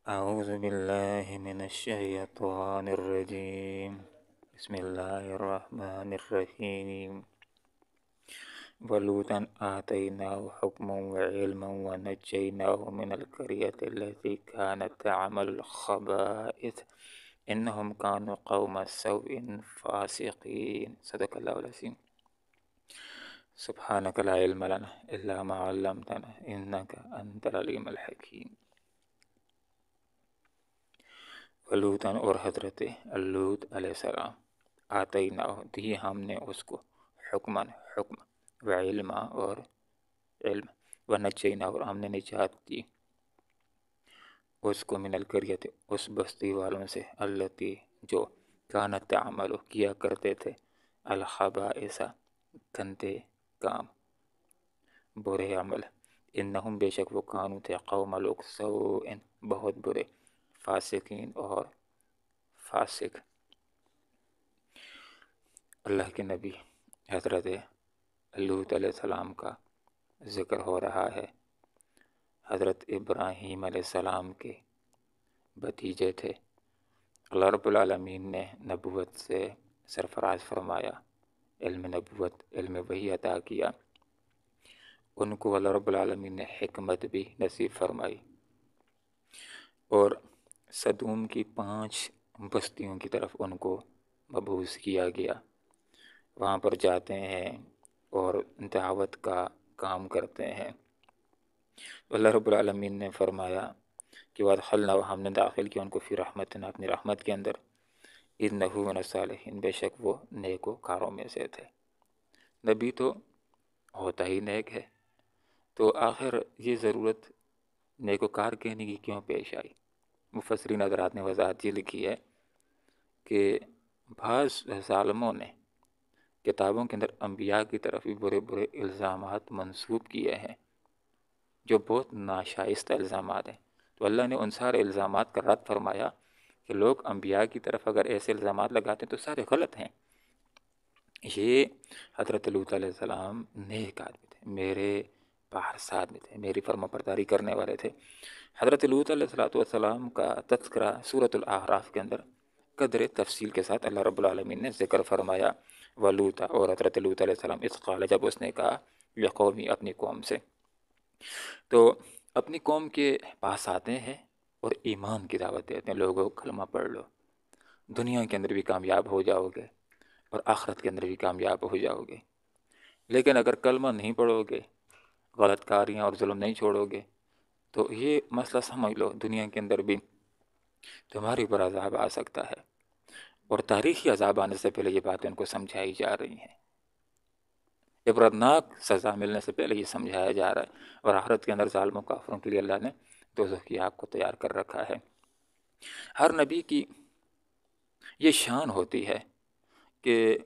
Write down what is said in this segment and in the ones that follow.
أعوذ بالله من الشيطان الرجيم. بسم الله الرحمن الرحيم. ولوطا آتيناه حكما وعلما ونجيناه من القرية التي كانت تعمل الخبائث إنهم كانوا قوم سوء فاسقين. صدق الله العظيم. سبحانك لا علم لنا إلا ما علمتنا إنك أنت العليم الحكيم. ولوطن اور حضرت لوط علیہ السلام آتینا دی ہم نے اس کو حکمن حکم و علما اور علم و نجینا اور ہم نے نجات دی اس کو من القریت اس بستی والوں سے التی جو کانت تعمل کیا کرتے تھے الخبائث گندے کام برے عمل انہم بے شک وہ کانو تھے قوم لوگ سوء بہت برے فاسقین اور فاسق. اللہ کے نبی حضرت لوط علیہ السلام کا ذکر ہو رہا ہے. حضرت ابراہیم علیہ السلام کے بھتیجے تھے. اللہ رب العالمین نے نبوت سے سرفراز فرمایا، علم نبوت علم وحی عطا کیا. ان کو اللہ رب العالمین نے حکمت بھی نصیب فرمائی اور سدوم کی 5 بستیوں کی طرف ان کو مبعوث کیا گیا. وہاں پر جاتے ہیں اور دعوت کا کام کرتے ہیں. اللہ رب العالمین نے فرمایا کہ وادخلنا ہم نے داخل کیا ان کو فی رحمتنا اپنی رحمت کے اندر انہو من الصالحین بے شک وہ نیک و کاروں میں سے تھے. نبی تو ہوتا ہی نیک ہے، تو آخر یہ ضرورت نیک و کار کہنے کی کیوں پیش آئی؟ مفسرین حضرات نے وضاحت یہ لکھی ہے کہ بعض ظالموں نے کتابوں کے اندر انبیاء کی طرف بھی برے برے الزامات منسوب کیے ہیں جو بہت ناشائستہ الزامات ہیں. تو اللہ نے ان سارے الزامات کا رد فرمایا کہ لوگ انبیاء کی طرف اگر ایسے الزامات لگاتے ہیں تو سارے غلط ہیں. یہ حضرت لوط علیہ السلام نیک آدمی تھے، میرے پارس آدمی تھے، میری فرما برداری کرنے والے تھے. حضرت لوط علیہ السلام کا تذکرہ سورۃ الاعراف کے اندر قدر تفصیل کے ساتھ اللہ رب العالمین نے ذکر فرمایا. ولوطا اور حضرت لوط علیہ السلام اذ قال جب اس نے کہا لقومی اپنی قوم سے، تو اپنی قوم کے پاس آتے ہیں اور ایمان کی دعوت دیتے ہیں. لوگوں کلمہ پڑھ لو، دنیا کے اندر بھی کامیاب ہو جاؤ گے اور آخرت کے اندر بھی کامیاب ہو جاؤ گے. لیکن اگر کلمہ نہیں پڑھو گے، غلط کاریاں اور ظلم نہیں چھوڑو گے تو یہ مسئلہ سمجھ لو دنیا کے اندر بھی تمہارے اوپر عذاب آ سکتا ہے. اور تاریخی عذاب آنے سے پہلے یہ باتیں ان کو سمجھائی جا رہی ہیں، عبرتناک سزا ملنے سے پہلے یہ سمجھایا جا رہا ہے. اور آخرت کے اندر ظالموں کافروں کے لیے اللہ نے دوزخ کی آگ کو تیار کر رکھا ہے. ہر نبی کی یہ شان ہوتی ہے کہ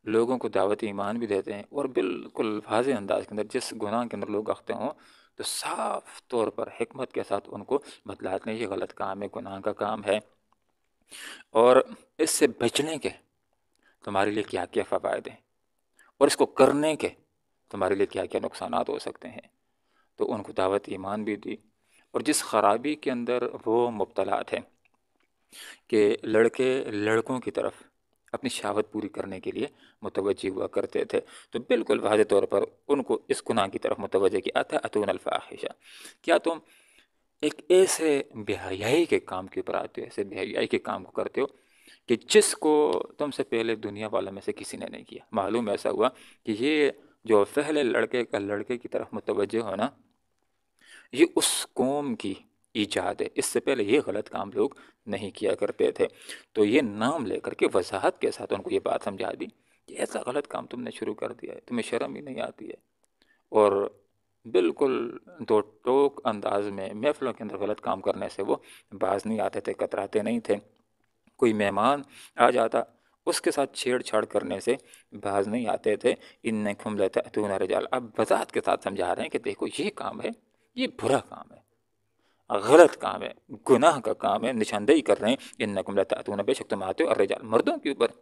لوگوں کو دعوت ایمان بھی دیتے ہیں اور بالکل واضح انداز کے اندر جس گناہ کے اندر لوگ اختے ہوں تو صاف طور پر حکمت کے ساتھ ان کو بتلاتے ہیں یہ غلط کام ہے، گناہ کا کام ہے، اور اس سے بچنے کے تمہارے لیے کیا کیا فوائد ہیں اور اس کو کرنے کے تمہارے لیے کیا کیا نقصانات ہو سکتے ہیں. تو ان کو دعوت ایمان بھی دی. اور جس خرابی کے اندر وہ مبتلا تھے کہ لڑکے لڑکوں کی طرف اپنی شہوت پوری کرنے کے لیے متوجہ ہوا کرتے تھے، تو بالکل واضح طور پر ان کو اس گناہ کی طرف متوجہ کیا تھا. اتون الفاحشہ، کیا تم ایک ایسے بے حیائی کے کام کے اوپر آتے ہو، ایسے بے حیائی کے کام کو کرتے ہو کہ جس کو تم سے پہلے دنیا والوں میں سے کسی نے نہیں کیا. معلوم ایسا ہوا کہ یہ جو پہلے لڑکے کا لڑکے کی طرف متوجہ ہونا یہ اس قوم کی ایجاد ہے، اس سے پہلے یہ غلط کام لوگ نہیں کیا کرتے تھے. تو یہ نام لے کر کے وضاحت کے ساتھ ان کو یہ بات سمجھا دی کہ ایسا غلط کام تم نے شروع کر دیا ہے، تمہیں شرم ہی نہیں آتی ہے. اور بالکل دو ٹوک انداز میں محفلوں کے اندر غلط کام کرنے سے وہ باز نہیں آتے تھے، کتراتے نہیں تھے. کوئی مہمان آ جاتا اس کے ساتھ چھیڑ چھاڑ کرنے سے باز نہیں آتے تھے. انکم لتأتون الرجال، اب وضاحت کے ساتھ سمجھا رہے ہیں کہ دیکھو یہ کام ہے، یہ برا کام ہے، غلط کام ہے، گناہ کا کام ہے. نشاندہی کر رہے ہیں انکم لتأتون، بے شک تم آتے ہو الرجال مردوں کے اوپر،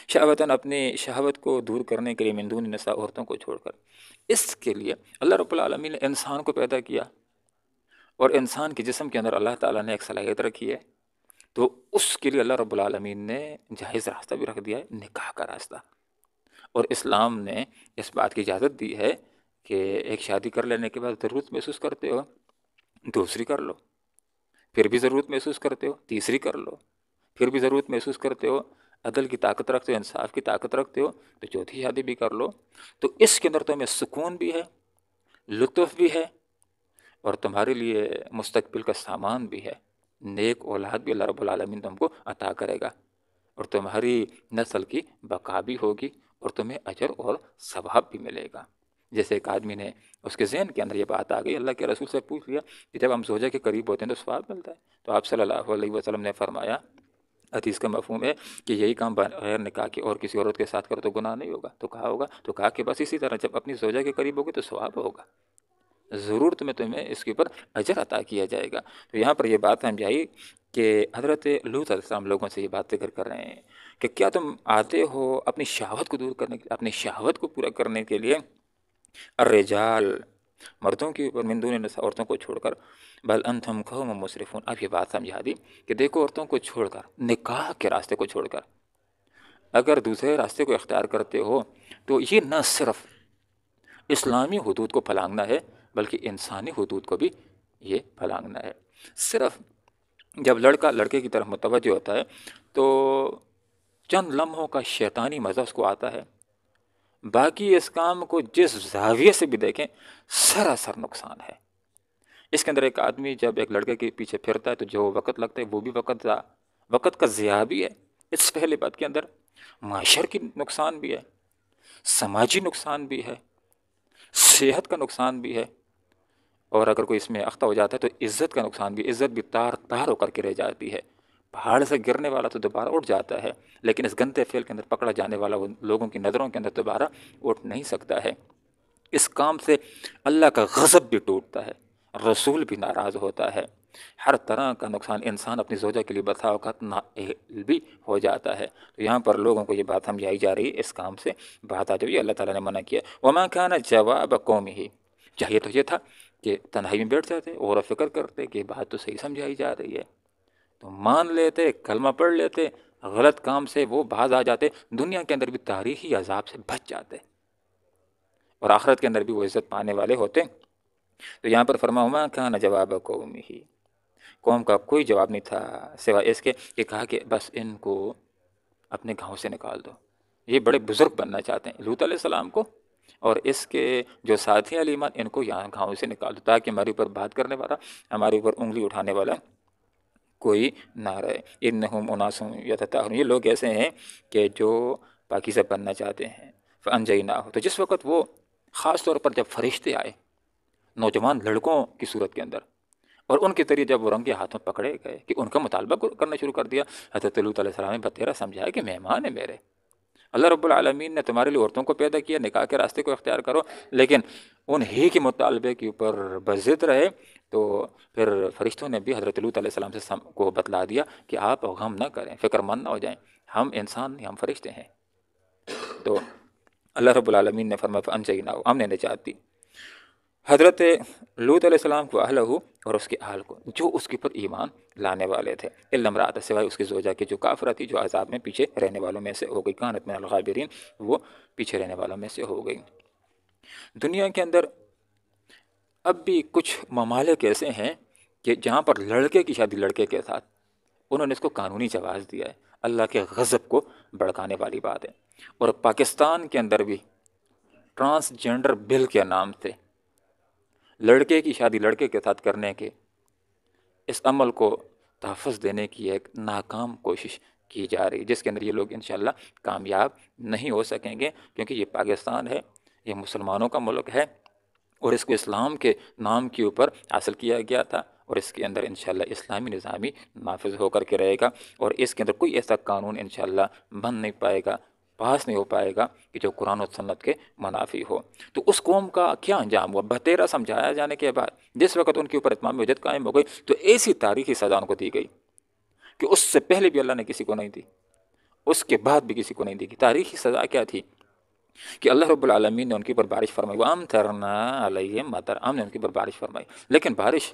شہوتاً اپنی شہوت کو دور کرنے کے لیے، من دون النساء عورتوں کو چھوڑ کر. اس کے لیے اللہ رب العالمین نے انسان کو پیدا کیا اور انسان کے جسم کے اندر اللہ تعالیٰ نے ایک صلاحیت رکھی ہے، تو اس کے لیے اللہ رب العالمین نے جائز راستہ بھی رکھ دیا ہے، نکاح کا راستہ۔ اور اسلام نے اس بات کی اجازت دی ہے کہ ایک شادی کر لینے کے بعد ضرورت محسوس کرتے ہو دوسری کر لو، پھر بھی ضرورت محسوس کرتے ہو تیسری کر لو، پھر بھی ضرورت محسوس کرتے ہو، عدل کی طاقت رکھتے ہو، انصاف کی طاقت رکھتے ہو، تو چوتھی شادی بھی کر لو۔ تو اس کے اندر تمہیں سکون بھی ہے، لطف بھی ہے، اور تمہارے لیے مستقبل کا سامان بھی ہے، نیک اولاد بھی اللہ رب العالمین تم کو عطا کرے گا، اور تمہاری نسل کی بقا بھی ہوگی، اور تمہیں اجر اور ثواب بھی ملے گا۔ جیسے ایک آدمی نے، اس کے ذہن کے اندر یہ بات آ گئی، اللہ کے رسول سے پوچھ لیا کہ جب ہم زوجہ کے قریب ہوتے ہیں تو ثواب ملتا ہے؟ تو آپ صلی اللہ علیہ وسلم نے فرمایا، حدیث کا مفہوم ہے کہ یہی کام بغیر نکاح کے اور کسی عورت کے ساتھ کرو تو گناہ نہیں ہوگا۔ تو کہا ہوگا، تو کہا کہ بس اسی طرح جب اپنی زوجہ کے قریب ہوگے تو ثواب ہوگا، ضرور تمہیں اس کے اوپر اجر عطا کیا جائے گا۔ تو یہاں پر یہ بات سمجھائی کہ حضرت لوط علیہ السلام لوگوں سے یہ بات ذکر کر رہے ہیں کہ کیا تم آتے ہو اپنی شہوت کو دور کرنے کے لیے، اپنی شہوت کو پورا کرنے کے لیے، الرجال مردوں کے اوپر، من دون النساء عورتوں کو چھوڑ کر، بل انتم قوم مسرفون۔ اب یہ بات سمجھا دی کہ دیکھو عورتوں کو چھوڑ کر، نکاح کے راستے کو چھوڑ کر اگر دوسرے راستے کو اختیار کرتے ہو تو یہ نہ صرف اسلامی حدود کو پھلانگنا ہے بلکہ انسانی حدود کو بھی یہ پھلانگنا ہے۔ صرف جب لڑکا لڑکے کی طرف متوجہ ہوتا ہے تو چند لمحوں کا شیطانی مزہ اس کو آتا ہے، باقی اس کام کو جس زاویے سے بھی دیکھیں سراسر نقصان ہے۔ اس کے اندر ایک آدمی جب ایک لڑکے کے پیچھے پھرتا ہے تو جو وقت لگتا ہے وہ بھی وقت کا ضیاع بھی ہے۔ اس پہلے بات کے اندر معاشر کی نقصان بھی ہے، سماجی نقصان بھی ہے، صحت کا نقصان بھی ہے، اور اگر کوئی اس میں اختہ ہو جاتا ہے تو عزت کا نقصان بھی، عزت بھی تار تار ہو کر کے رہ جاتی ہے۔ پہاڑ سے گرنے والا تو دوبارہ اٹھ جاتا ہے، لیکن اس گندے فعل کے اندر پکڑا جانے والا وہ لوگوں کی نظروں کے اندر دوبارہ اٹھ نہیں سکتا ہے۔ اس کام سے اللہ کا غضب بھی ٹوٹتا ہے، رسول بھی ناراض ہوتا ہے، ہر طرح کا نقصان، انسان اپنی زوجہ کے لیے بسا اوقات نااہل بھی ہو جاتا ہے۔ تو یہاں پر لوگوں کو یہ بات سمجھائی جا رہی ہے، اس کام سے بات آ جائے، اللہ تعالیٰ نے منع کیا۔ وما كان جواب قومه، چاہیے تو یہ تھا کہ تنہائی میں بیٹھ جاتے، غور و فکر کرتے کہ بات تو صحیح سمجھائی جا رہی ہے، تو مان لیتے، کلمہ پڑھ لیتے، غلط کام سے وہ باز آ جاتے، دنیا کے اندر بھی تاریخی عذاب سے بچ جاتے، اور آخرت کے اندر بھی وہ عزت پانے والے ہوتے۔ تو یہاں پر فرمایا وما كان جواب قومه، قوم کا کوئی جواب نہیں تھا سوائے اس کے کہ کہا کہ بس ان کو اپنے گاؤں سے نکال دو۔ یہ بڑے بزرگ بننا چاہتے ہیں لوط علیہ السلام کو، اور اس کے جو ساتھی علی ایمان، ان کو یہاں گاؤں سے نکال دو تاکہ ہمارے اوپر بات کرنے والا، ہمارے اوپر انگلی اٹھانے والا کوئی نہ رہے۔ انہم اناس یتطہرون، یہ لوگ ایسے ہیں کہ جو پاکیزہ بننا چاہتے ہیں۔ فانجیناہ، تو جس وقت وہ، خاص طور پر جب فرشتے آئے نوجوان لڑکوں کی صورت کے اندر، اور ان کے ذریعے جب وہ رنگے ہاتھوں پکڑے گئے کہ ان کا مطالبہ کرنا شروع کر دیا، حضرت لوط علیہ السلام نے بتیرا سمجھایا کہ مہمان ہے میرے، اللہ رب العالمین نے تمہارے لیے عورتوں کو پیدا کیا، نکاح کے راستے کو اختیار کرو، لیکن ان ہی کے مطالبے کے اوپر بضد رہے۔ تو پھر فرشتوں نے بھی حضرت لوط علیہ السلام سے کو بتلا دیا کہ آپ غم نہ کریں، فکر مند نہ ہو جائیں، ہم انسان نہیں، ہم فرشتے ہیں۔ تو اللہ رب العالمین نے فرمایا فانجیناہ، ہم نے نجات دی حضرت لوط علیہ السلام کو، اہلہ، اور اس کے اہل کو جو اس کے اوپر ایمان لانے والے تھے، الا امرأتہ، سوائے اس کی زوجہ کے جو کافرہ تھی، جو عذاب میں پیچھے رہنے والوں میں سے ہو گئی، کانت من الغابرین، وہ پیچھے رہنے والوں میں سے ہو گئی۔ دنیا کے اندر اب بھی کچھ ممالک ایسے ہیں کہ جہاں پر لڑکے کی شادی لڑکے کے ساتھ، انہوں نے اس کو قانونی جواز دیا ہے، اللہ کے غضب کو بھڑکانے والی بات ہے۔ اور پاکستان کے اندر بھی ٹرانسجینڈر بل کے نام سے لڑکے کی شادی لڑکے کے ساتھ کرنے کے اس عمل کو تحفظ دینے کی ایک ناکام کوشش کی جا رہی ہے، جس کے اندر یہ لوگ انشاءاللہ کامیاب نہیں ہو سکیں گے، کیونکہ یہ پاکستان ہے، یہ مسلمانوں کا ملک ہے، اور اس کو اسلام کے نام کے اوپر حاصل کیا گیا تھا، اور اس کے اندر انشاءاللہ اسلامی نظامی نافذ ہو کر کے رہے گا، اور اس کے اندر کوئی ایسا قانون انشاءاللہ بن نہیں پائے گا، پاس نہیں ہو پائے گا کہ جو قرآن و سنت کے منافی ہو۔ تو اس قوم کا کیا انجام ہوا؟ بتیرا سمجھایا جانے کے بعد جس وقت ان کے اوپر اتمام حجت قائم ہو گئی تو ایسی تاریخی سزا ان کو دی گئی کہ اس سے پہلے بھی اللہ نے کسی کو نہیں دی، اس کے بعد بھی کسی کو نہیں دی۔ تاریخی سزا کیا تھی کہ اللہ رب العالمین نے ان کے اوپر بارش فرمائی، وَأَمْطَرْنَا عَلَيْهِمْ مَطَرًا، ہم نے ان کے اوپر بارش فرمائی، لیکن بارش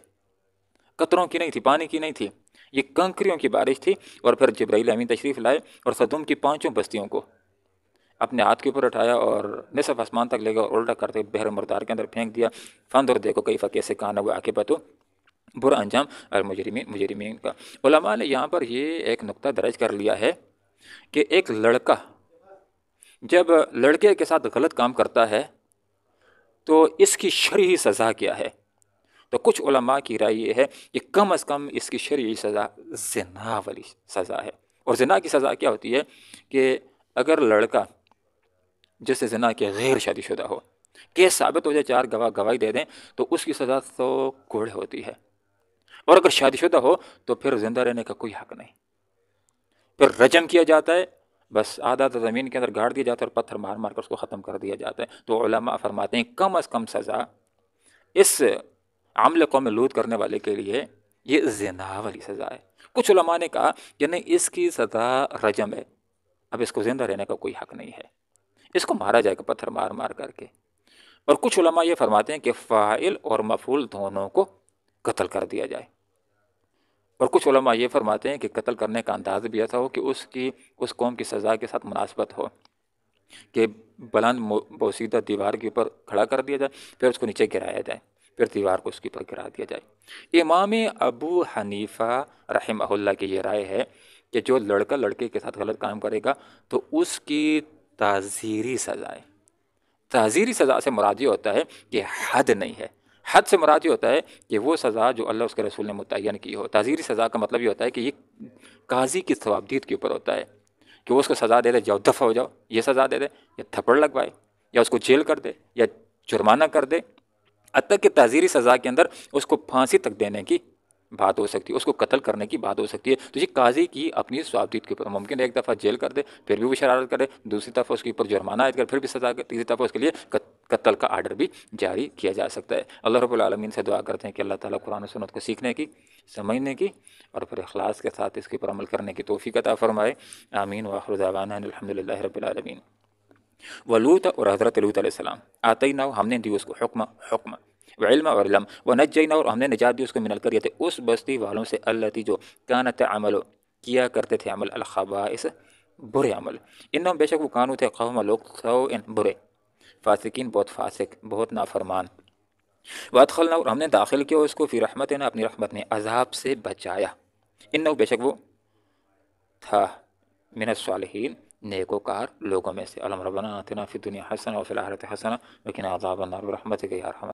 قطروں کی نہیں تھی، پانی کی نہیں تھی، یہ کنکریوں کی بارش تھی۔ اور پھر جبرائیل امین تشریف لائے اور سدوم کی 5 بستیوں کو اپنے ہاتھ کے اوپر اٹھایا اور نصف آسمان تک لے گا اور الٹا کرتے بحر مردار کے اندر پھینک دیا۔ فانظر دیکھو کیف کیسے کان ہوا عاقبت، برا انجام مجرمین کا۔ علماء نے یہاں پر یہ ایک نقطہ درج کر لیا ہے کہ ایک لڑکا جب لڑکے کے ساتھ غلط کام کرتا ہے تو اس کی شرعی سزا کیا ہے؟ تو کچھ علماء کی رائے یہ ہے کہ کم از کم اس کی شرعی سزا زنا والی سزا ہے۔ اور زنا کی سزا کیا ہوتی ہے کہ اگر لڑکا جس سے زنا کے غیر شادی شدہ ہو، کیس ثابت ہو جائے، 4 گواہ گواہی دے دیں، تو اس کی سزا تو کوڑے ہوتی ہے۔ اور اگر شادی شدہ ہو تو پھر زندہ رہنے کا کوئی حق نہیں، پھر رجم کیا جاتا ہے، بس آدھا زمین کے اندر گاڑ دیا جاتا ہے اور پتھر مار مار کر اس کو ختم کر دیا جاتا ہے۔ تو علماء فرماتے ہیں کم از کم سزا اس عمل قوم لوط کرنے والے کے لیے یہ زنا والی سزا ہے۔ کچھ علماء نے کہا کہ نہیں، اس کی سزا رجم ہے، اب اس کو زندہ رہنے کا کوئی حق نہیں ہے، اس کو مارا جائے گا پتھر مار مار کر کے۔ اور کچھ علماء یہ فرماتے ہیں کہ فاعل اور مفعول دونوں کو قتل کر دیا جائے۔ اور کچھ علماء یہ فرماتے ہیں کہ قتل کرنے کا انداز بھی ایسا ہو کہ اس قوم کی سزا کے ساتھ مناسبت ہو، کہ بلند بوسیدہ دیوار کے اوپر کھڑا کر دیا جائے، پھر اس کو نیچے گرایا جائے، پھر دیوار کو اس کے اوپر گرا دیا جائے۔ امام ابو حنیفہ رحمہ اللہ کی یہ رائے ہے کہ جو لڑکا لڑکے کے ساتھ غلط کام کرے گا تو اس کی تعزیری سزا ہے۔ تعزیری سزا سے مراد یہ ہوتا ہے کہ حد نہیں ہے، حد سے مراد یہ ہوتا ہے کہ وہ سزا جو اللہ اس کے رسول نے متعین کی ہو۔ تعزیری سزا کا مطلب یہ ہوتا ہے کہ یہ قاضی کی ثوابدید کے اوپر ہوتا ہے کہ وہ اس کو سزا دے دے، جاؤ دفع ہو جاؤ، یہ سزا دے دے، یا تھپڑ لگوائے، یا اس کو جیل کر دے، یا جرمانہ کر دے، حتیٰ کہ تعزیری سزا کے اندر اس کو پھانسی تک دینے کی بات ہو سکتی ہے، اس کو قتل کرنے کی بات ہو سکتی ہے۔ تو یہ قاضی کی اپنی ثوابدید کے اوپر ممکن ہے ایک دفعہ جیل کر دے، پھر بھی وہ شرارت کرے، دوسری دفعہ اس کے اوپر جرمانہ عائد کر، پھر بھی سزا کر، تیسری دفعہ اس کے لیے قتل کا آرڈر بھی جاری کیا جا سکتا ہے۔ اللہ رب العالمین سے دعا کرتے ہیں کہ اللہ تعالیٰ قرآن و سنت کو سیکھنے کی، سمجھنے کی اور پھر اخلاص کے ساتھ اس کے اوپر عمل کرنے کی توفیق عطا فرمائے۔ آمین وآخر دعوانا ان الحمد للہ رب العالمین۔ ولوط، اور حضرت لوط علیہ السلام، آتیناہ، ہم نے دی اس کو حکم وعلم اور علم، ونجیناہ، اور ہم نے نجات دی اس کو من القریۃ، اس بستی والوں سے، التی جو کانت تعمل، کیا کرتے تھے عمل، الخبائث، برے عمل، انہم، بے شک وہ کانو تھے، قوم لوگ، سوء، برے، فاسقین، بہت فاسق، بہت نافرمان، وادخلنا، اور ہم نے داخل کیا اس کو، فی رحمتنا، اپنی رحمت نے، عذاب سے بچایا، انہو، بے شک وہ تھا، من الصالحین، نیکوکار لوگوں میں سے۔ اللہم ربنا آتنا فی الدنیا حسنہ وفی الآخرۃ حسنہ وقنا عذاب النار برحمتک یا ارحم